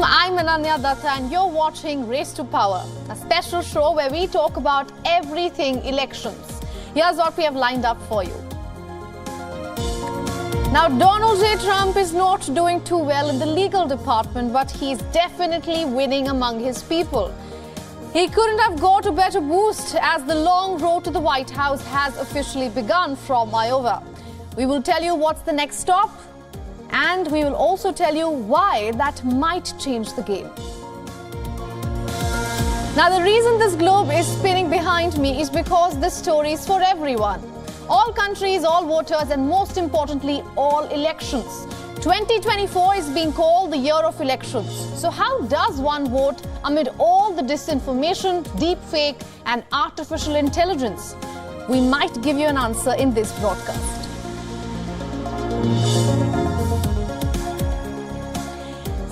I'm Ananya Datta and you're watching Race to Power, a special show where we talk about everything elections. Here's what we have lined up for you. Now, Donald J. Trump is not doing too well in the legal department, but he's definitely winning among his people. He couldn't have got a better boost as the long road to the White House has officially begun from Iowa. We will tell you what's the next stop, and we will also tell you why that might change the game. Now, the reason this globe is spinning behind me is because this story is for everyone. All countries, all voters, and most importantly, all elections. 2024 is being called the year of elections. So how does one vote amid all the disinformation, deepfake, and artificial intelligence? We might give you an answer in this broadcast.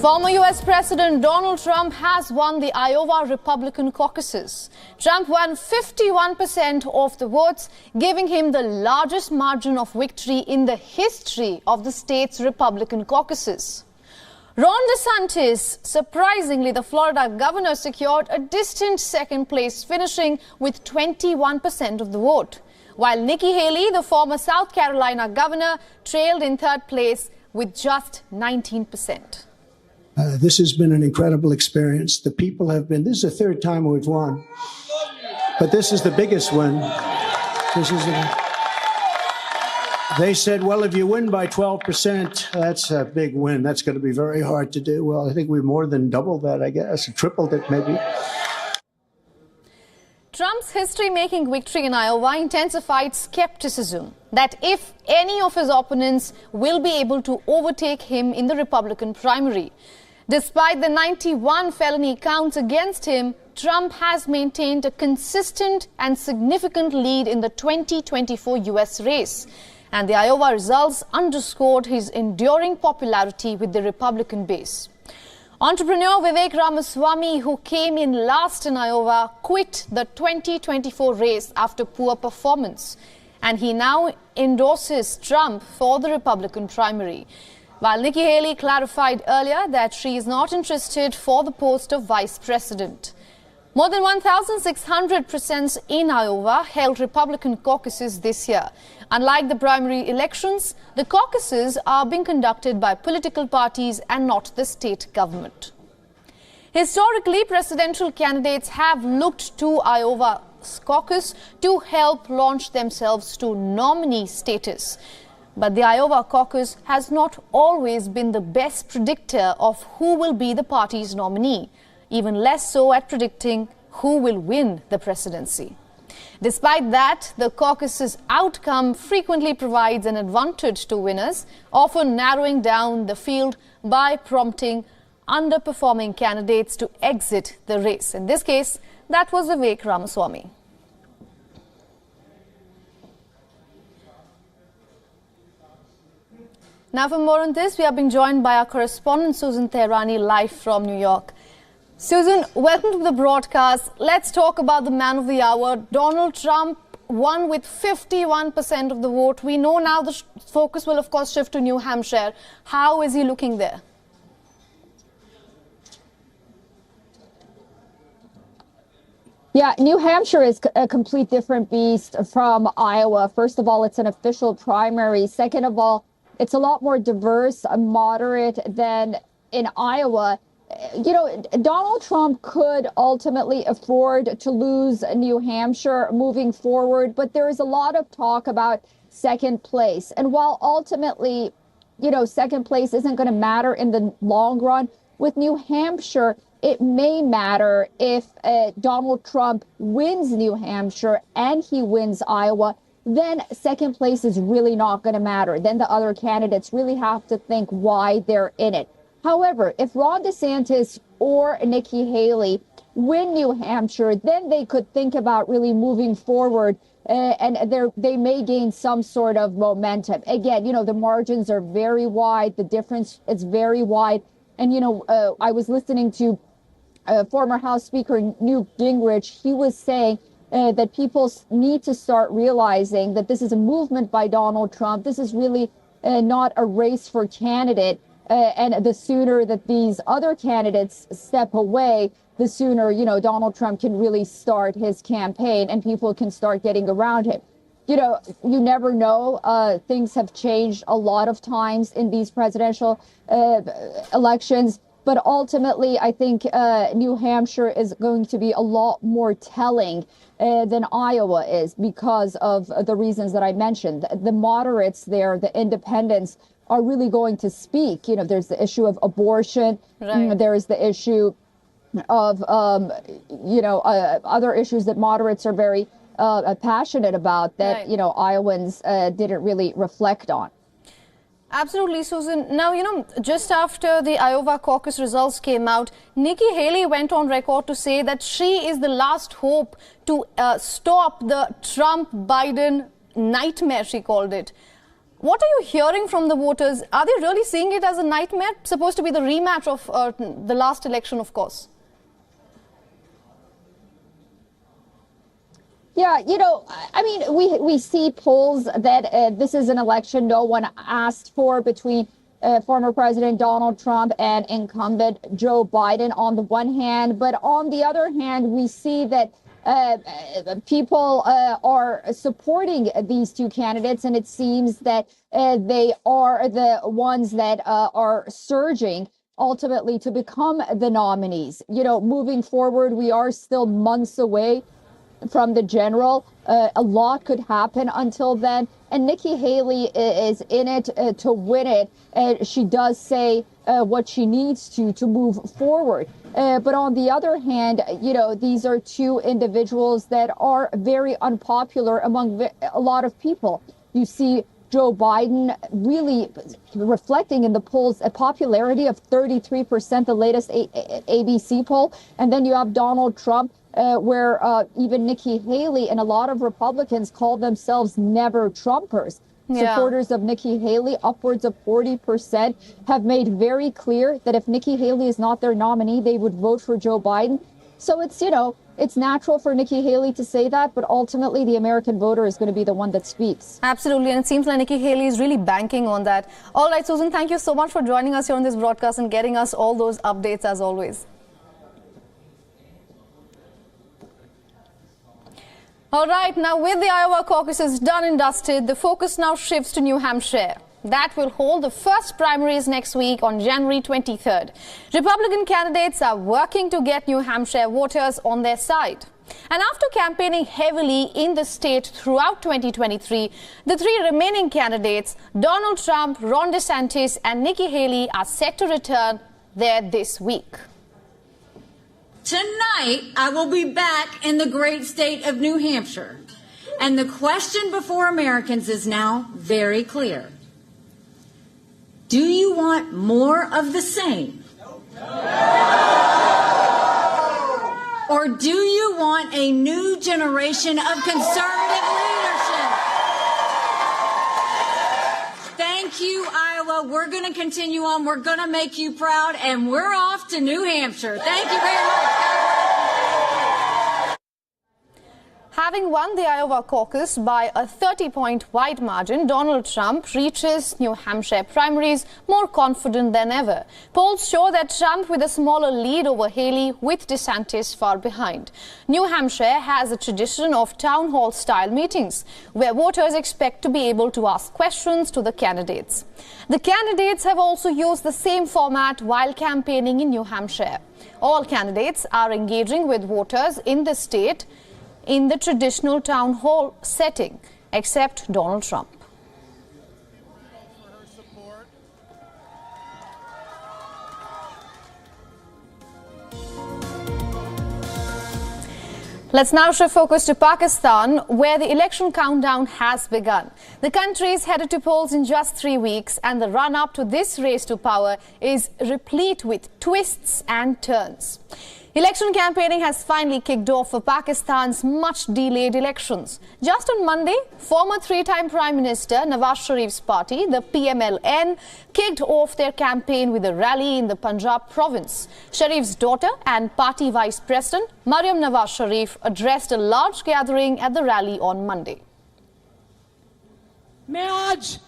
Former US President Donald Trump has won the Iowa Republican caucuses. Trump won 51% of the votes, giving him the largest margin of victory in the history of the state's Republican caucuses. Ron DeSantis, surprisingly, the Florida governor, secured a distant second place, finishing with 21% of the vote, while Nikki Haley, the former South Carolina governor, trailed in third place with just 19%. This has been an incredible experience. The people have been, this is the third time we've won, but this is the biggest win. They said, well, if you win by 12%, that's a big win. That's going to be very hard to do. Well, I think we more than doubled that, I guess, tripled it maybe. Trump's history-making victory in Iowa intensified skepticism that if any of his opponents will be able to overtake him in the Republican primary. Despite the 91 felony counts against him, Trump has maintained a consistent and significant lead in the 2024 U.S. race. And the Iowa results underscored his enduring popularity with the Republican base. Entrepreneur Vivek Ramaswamy, who came in last in Iowa, quit the 2024 race after poor performance. And he now endorses Trump for the Republican primary. While Nikki Haley clarified earlier that she is not interested for the post of vice president. More than 1,600 presents in Iowa held Republican caucuses this year. Unlike the primary elections, the caucuses are being conducted by political parties and not the state government. Historically, presidential candidates have looked to Iowa's caucus to help launch themselves to nominee status. But the Iowa caucus has not always been the best predictor of who will be the party's nominee, even less so at predicting who will win the presidency. Despite that, the caucus's outcome frequently provides an advantage to winners, often narrowing down the field by prompting underperforming candidates to exit the race. In this case, that was Vivek Ramaswamy. Now, for more on this, we are being joined by our correspondent Susan Tehrani, live from New York. Susan, welcome to the broadcast. Let's talk about the man of the hour. Donald Trump won with 51% of the vote. We know now the focus will, of course, shift to New Hampshire. How is he looking there? Yeah, New Hampshire is a complete different beast from Iowa. First of all, it's an official primary. Second of all, it's a lot more diverse, moderate than in Iowa. You know, Donald Trump could ultimately afford to lose New Hampshire moving forward, but there is a lot of talk about second place. And while ultimately, you know, second place isn't going to matter in the long run, with New Hampshire, it may matter if Donald Trump wins New Hampshire and he wins Iowa. Then second place is really not going to matter. Then the other candidates really have to think why they're in it. However, if Ron DeSantis or Nikki Haley win New Hampshire, then they could think about really moving forward and they may gain some sort of momentum. Again, you know, the margins are very wide. The difference is very wide. And, you know, I was listening to former House Speaker Newt Gingrich. He was saying that people need to start realizing that this is a movement by Donald Trump. This is really not a race for candidate. And the sooner that these other candidates step away, the sooner, Donald Trump can really start his campaign and people can start getting around him. You never know. Things have changed a lot of times in these presidential elections. But ultimately, I think New Hampshire is going to be a lot more telling than Iowa is because of the reasons that I mentioned. The moderates there, the independents, are really going to speak. There's the issue of abortion. Right. There's the issue of, other issues that moderates are very passionate about that, Right. Iowans didn't really reflect on. Absolutely, Susan. Now, just after the Iowa caucus results came out, Nikki Haley went on record to say that she is the last hope to stop the Trump-Biden nightmare, she called it. What are you hearing from the voters? Are they really seeing it as a nightmare? Supposed to be the rematch of the last election, of course. Yeah, we see polls that this is an election no one asked for between former President Donald Trump and incumbent Joe Biden on the one hand. But on the other hand, we see that people are supporting these two candidates, and it seems that they are the ones that are surging ultimately to become the nominees. Moving forward, we are still months away from the general. A lot could happen until then. And Nikki Haley is in it to win it. She does say what she needs to move forward. But on the other hand, these are two individuals that are very unpopular among a lot of people. You see Joe Biden really reflecting in the polls a popularity of 33%, the latest ABC poll. And then you have Donald Trump, where even Nikki Haley and a lot of Republicans call themselves never Trumpers. Yeah. Supporters of Nikki Haley, upwards of 40%, have made very clear that if Nikki Haley is not their nominee, they would vote for Joe Biden. So it's natural for Nikki Haley to say that, but ultimately the American voter is going to be the one that speaks. Absolutely, and it seems like Nikki Haley is really banking on that. All right, Susan, thank you so much for joining us here on this broadcast and getting us all those updates as always. All right, now with the Iowa caucuses done and dusted, the focus now shifts to New Hampshire. That will hold the first primaries next week on January 23rd. Republican candidates are working to get New Hampshire voters on their side. And after campaigning heavily in the state throughout 2023, the three remaining candidates, Donald Trump, Ron DeSantis and Nikki Haley, are set to return there this week. Tonight, I will be back in the great state of New Hampshire. And the question before Americans is now very clear. Do you want more of the same? Or do you want a new generation of conservative leadership? Thank you, Iowa. We're going to continue on. We're going to make you proud. And we're off to New Hampshire. Thank you very much. Having won the Iowa caucus by a 30-point wide margin, Donald Trump reaches New Hampshire primaries more confident than ever. Polls show that Trump with a smaller lead over Haley, with DeSantis far behind. New Hampshire has a tradition of town hall-style meetings, where voters expect to be able to ask questions to the candidates. The candidates have also used the same format while campaigning in New Hampshire. All candidates are engaging with voters in the state in the traditional town hall setting, except Donald Trump. Let's now shift focus to Pakistan, where the election countdown has begun. The country is headed to polls in just 3 weeks, and the run-up to this race to power is replete with twists and turns. Election campaigning has finally kicked off for Pakistan's much-delayed elections. Just on Monday, former three-time Prime Minister Nawaz Sharif's party, the PMLN, kicked off their campaign with a rally in the Punjab province. Sharif's daughter and party vice president, Maryam Nawaz Sharif, addressed a large gathering at the rally on Monday. मैं आज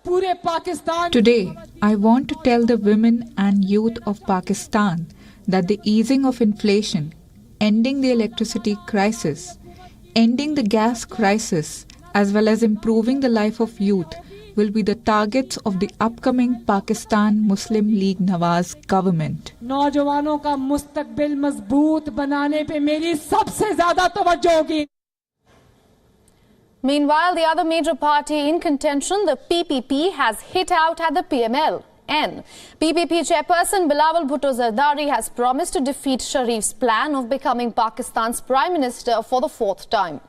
Today, I want to tell the women and youth of Pakistan that the easing of inflation, ending the electricity crisis, ending the gas crisis, as well as improving the life of youth will be the targets of the upcoming Pakistan Muslim League Nawaz government. नौजवानों का मुस्तकबिल मजबूत बनाने पे मेरी सबसे ज्यादा तवज्जो होगी. Meanwhile, the other major party in contention, the PPP, has hit out at the PML-N. PPP chairperson Bilawal Bhutto Zardari has promised to defeat Sharif's plan of becoming Pakistan's Prime Minister for the fourth time.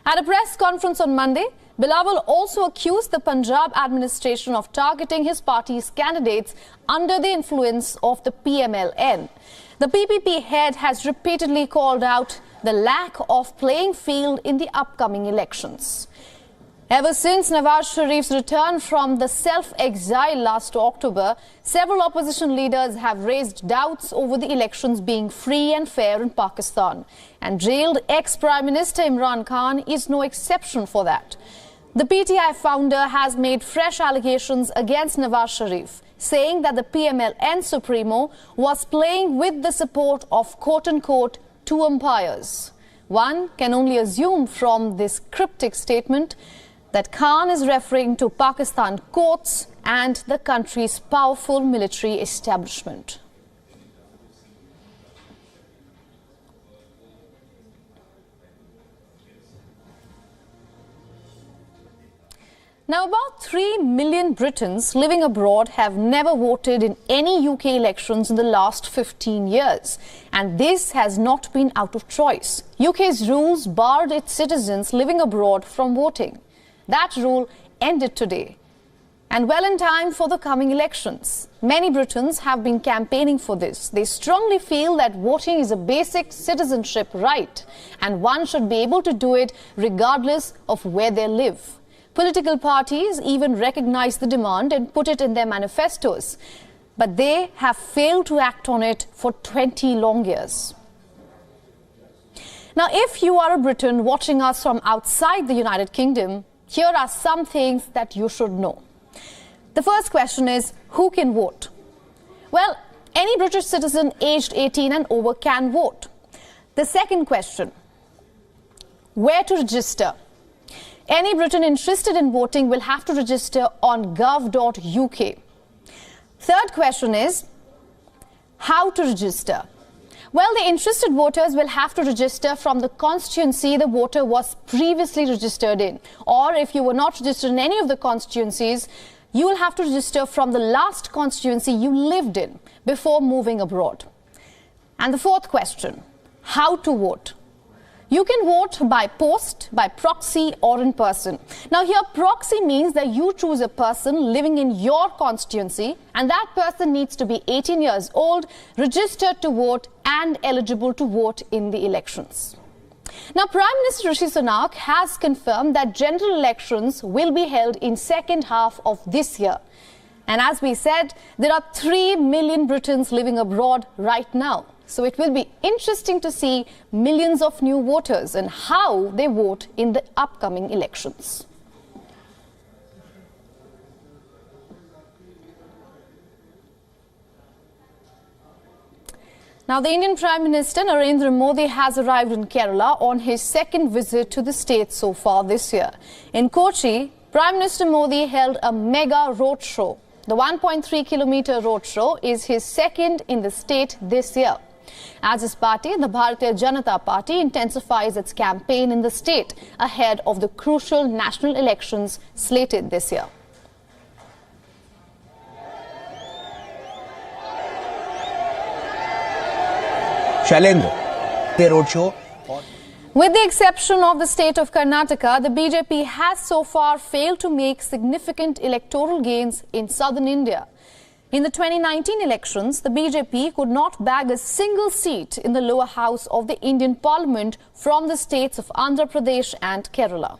At a press conference on Monday, Bilawal also accused the Punjab administration of targeting his party's candidates under the influence of the PML-N. The PPP head has repeatedly called out the lack of playing field in the upcoming elections. Ever since Nawaz Sharif's return from the self-exile last October, several opposition leaders have raised doubts over the elections being free and fair in Pakistan. And jailed ex-Prime Minister Imran Khan is no exception for that. The PTI founder has made fresh allegations against Nawaz Sharif, saying that the PML-N Supremo was playing with the support of quote-unquote two umpires. One can only assume from this cryptic statement that Khan is referring to Pakistan courts and the country's powerful military establishment. Now, about 3 million Britons living abroad have never voted in any UK elections in the last 15 years. And this has not been out of choice. UK's rules barred its citizens living abroad from voting. That rule ended today, and well in time for the coming elections. Many Britons have been campaigning for this. They strongly feel that voting is a basic citizenship right, and one should be able to do it regardless of where they live. Political parties even recognize the demand and put it in their manifestos, but they have failed to act on it for 20 long years. Now, if you are a Briton watching us from outside the United Kingdom, here are some things that you should know. The first question is, who can vote? Well, any British citizen aged 18 and over can vote. The second question, where to register? Any Briton interested in voting will have to register on gov.uk. Third question is, how to register? Well, the interested voters will have to register from the constituency the voter was previously registered in. Or if you were not registered in any of the constituencies, you will have to register from the last constituency you lived in before moving abroad. And the fourth question, how to vote? You can vote by post, by proxy, or in person. Now here, proxy means that you choose a person living in your constituency, and that person needs to be 18 years old, registered to vote, and eligible to vote in the elections. Now, Prime Minister Rishi Sunak has confirmed that general elections will be held in second half of this year. And as we said, there are 3 million Britons living abroad right now. So it will be interesting to see millions of new voters and how they vote in the upcoming elections. Now, the Indian Prime Minister Narendra Modi has arrived in Kerala on his second visit to the state so far this year. In Kochi, Prime Minister Modi held a mega roadshow. The 1.3-kilometer roadshow is his second in the state this year. As his party, the Bharatiya Janata Party, intensifies its campaign in the state ahead of the crucial national elections slated this year. With the exception of the state of Karnataka, the BJP has so far failed to make significant electoral gains in southern India. In the 2019 elections, the BJP could not bag a single seat in the lower house of the Indian Parliament from the states of Andhra Pradesh and Kerala.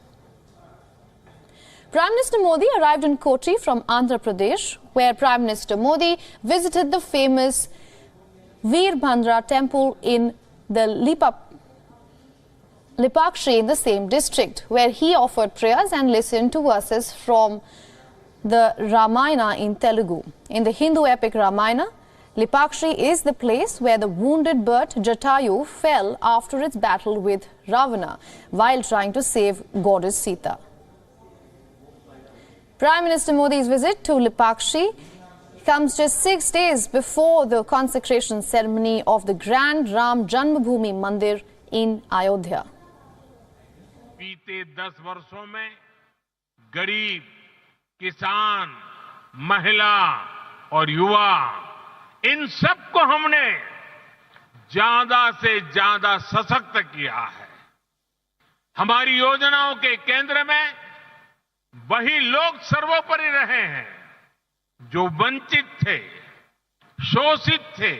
Prime Minister Modi arrived in Kochi from Andhra Pradesh, where Prime Minister Modi visited the famous Veerbhadra temple in the Lipakshi in the same district, where he offered prayers and listened to verses from the Ramayana in Telugu. In the Hindu epic Ramayana, Lipakshi is the place where the wounded bird Jatayu fell after its battle with Ravana while trying to save goddess Sita. Prime Minister Modi's visit to Lipakshi comes just 6 days before the consecration ceremony of the grand Ram Mandir in Ayodhya. बीते 10 वर्षों में गरीब, किसान, महिला और युवा इन सबको हमने ज्यादा से ज्यादा सशक्त किया है। हमारी योजनाओं के केंद्र में वही लोग सर्वोपरि रहे हैं जो वंचित थे, शोषित थे,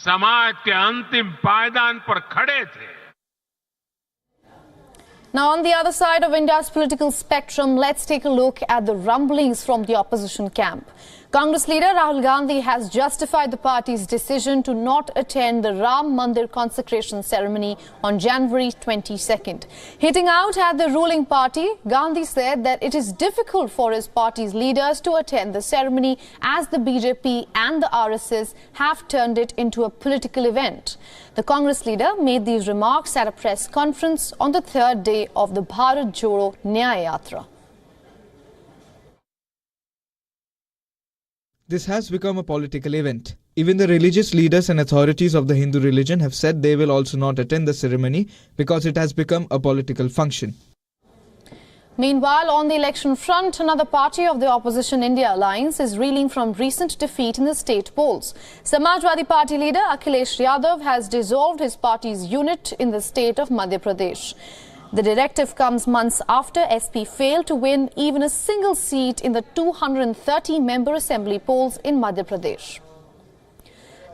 समाज के अंतिम पायदान पर खड़े थे। Now, on the other side of India's political spectrum, let's take a look at the rumblings from the opposition camp. Congress leader Rahul Gandhi has justified the party's decision to not attend the Ram Mandir consecration ceremony on January 22nd. Hitting out at the ruling party, Gandhi said that it is difficult for his party's leaders to attend the ceremony as the BJP and the RSS have turned it into a political event. The Congress leader made these remarks at a press conference on the third day of the Bharat Jodo Nyaya Yatra. This has become a political event. Even the religious leaders and authorities of the Hindu religion have said they will also not attend the ceremony because it has become a political function. Meanwhile, on the election front, another party of the opposition India Alliance is reeling from recent defeat in the state polls. Samajwadi Party leader Akhilesh Yadav has dissolved his party's unit in the state of Madhya Pradesh. The directive comes months after SP failed to win even a single seat in the 230-member assembly polls in Madhya Pradesh.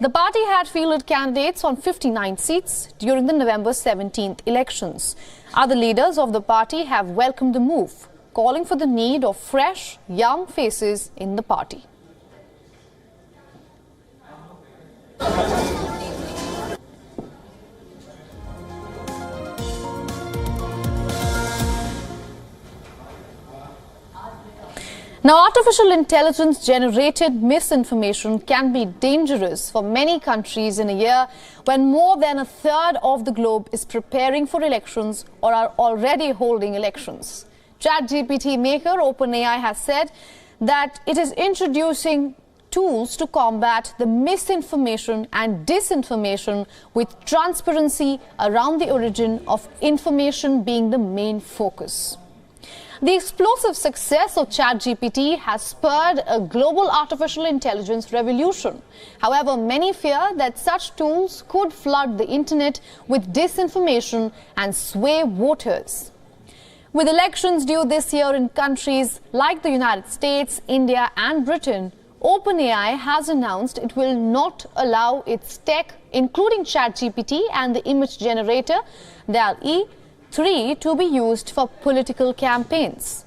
The party had fielded candidates on 59 seats during the November 17th elections. Other leaders of the party have welcomed the move, calling for the need of fresh, young faces in the party. Now, artificial intelligence-generated misinformation can be dangerous for many countries in a year when more than a third of the globe is preparing for elections or are already holding elections. ChatGPT maker OpenAI has said that it is introducing tools to combat the misinformation and disinformation with transparency around the origin of information being the main focus. The explosive success of ChatGPT has spurred a global artificial intelligence revolution. However, many fear that such tools could flood the internet with disinformation and sway voters. With elections due this year in countries like the United States, India and Britain, OpenAI has announced it will not allow its tech, including ChatGPT and the image generator DALL-E 3, to be used for political campaigns.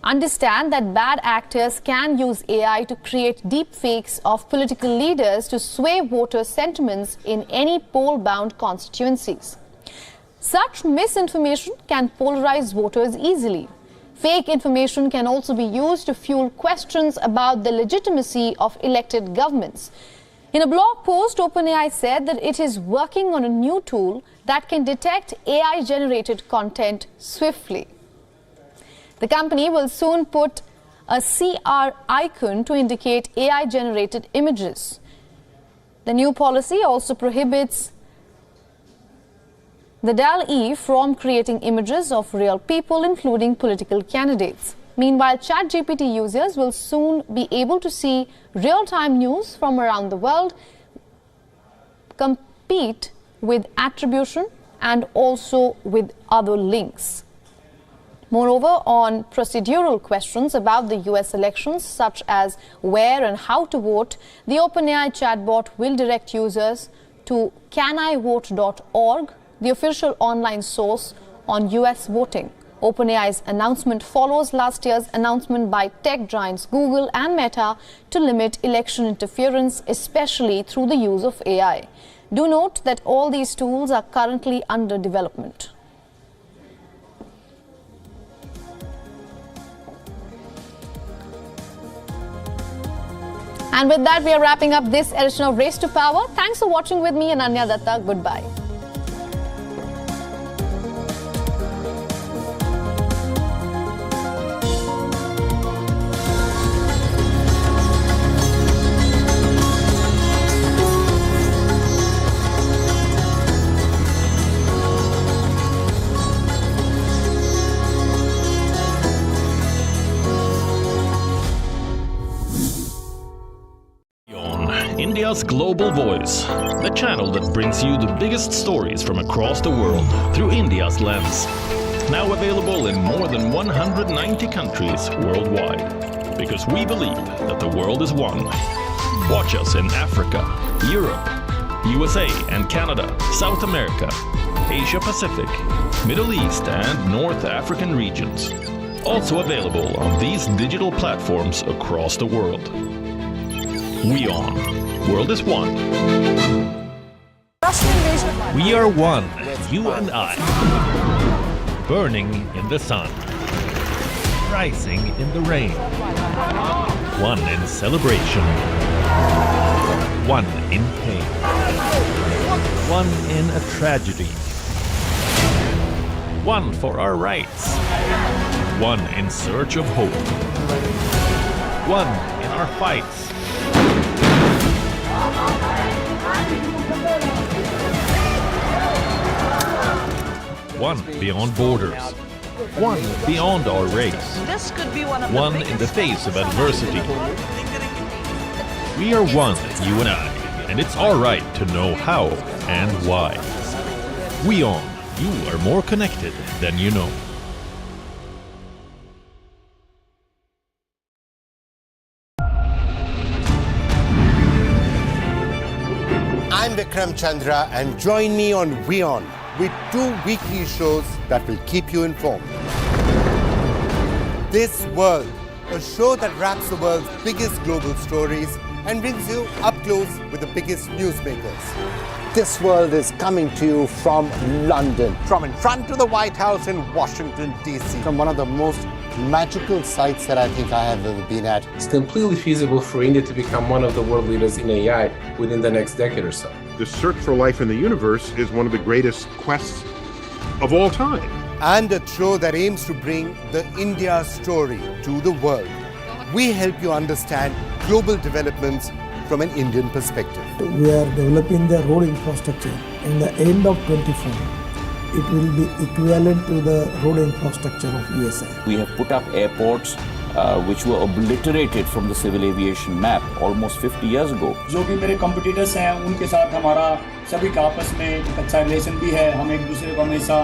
Understand that bad actors can use AI to create deep fakes of political leaders to sway voter sentiments in any poll-bound constituencies. Such misinformation can polarize voters easily. Fake information can also be used to fuel questions about the legitimacy of elected governments. In a blog post, OpenAI said that it is working on a new tool that can detect AI-generated content swiftly. The company will soon put a CR icon to indicate AI-generated images. The new policy also prohibits the DALL-E from creating images of real people, including political candidates. Meanwhile, ChatGPT users will soon be able to see real-time news from around the world, compete with attribution and also with other links. Moreover, on procedural questions about the US elections, such as where and how to vote, the OpenAI chatbot will direct users to canivote.org, the official online source on US voting. OpenAI's announcement follows last year's announcement by tech giants Google and Meta to limit election interference, especially through the use of AI. Do note that all these tools are currently under development. And with that, we are wrapping up this edition of Race to Power. Thanks for watching with me, Ananya Datta. Goodbye. India's Global Voice, the channel that brings you the biggest stories from across the world through India's lens. Now available in more than 190 countries worldwide. Because we believe that the world is one. Watch us in Africa, Europe, USA and Canada, South America, Asia Pacific, Middle East and North African regions. Also available on these digital platforms across the world. WION. World is one. We are one, you and I. Burning in the sun. Rising in the rain. One in celebration. One in pain. One in a tragedy. One for our rights. One in search of hope. One in our fights. One beyond borders. One beyond our race. This could be one in the face of adversity. We are one, you and I, and it's our right to know how and why. WION, you are more connected than you know. I'm Vikram Chandra and join me on WION with 2 weekly shows that will keep you informed. This World, a show that wraps the world's biggest global stories and brings you up close with the biggest newsmakers. This World is coming to you from London, from in front of the White House in Washington, D.C., from one of the most magical sites that I think I have ever been at. It's completely feasible for India to become one of the world leaders in AI within the next decade or so. The search for life in the universe is one of the greatest quests of all time. And a show that aims to bring the India story to the world. We help you understand global developments from an Indian perspective. We are developing the road infrastructure. In the end of 24, it will be equivalent to the road infrastructure of USA. We have put up airports which were obliterated from the civil aviation map almost 50 years ago. जो भी मेरे competitors हैं उनके साथ हमारा सभी का आपस में एक अच्छा रिलेशन भी है हम एक दूसरे को हमेशा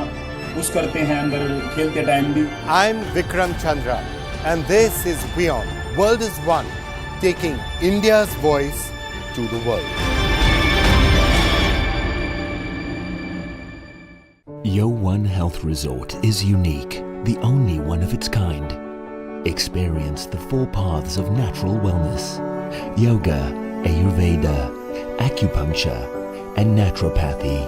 पुश करते हैं अंदर खेलते टाइम भी. I'm Vikram Chandra and this is WION. World is one, taking India's voice to the world. WION Health Resort is unique, the only one of its kind. Experience the 4 paths of natural wellness: yoga, Ayurveda, acupuncture, and naturopathy.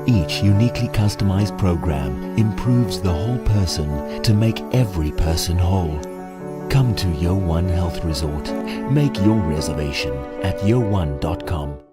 Each uniquely customized program improves the whole person to make every person whole. Come to WION Health Resort. Make your reservation at WION.com.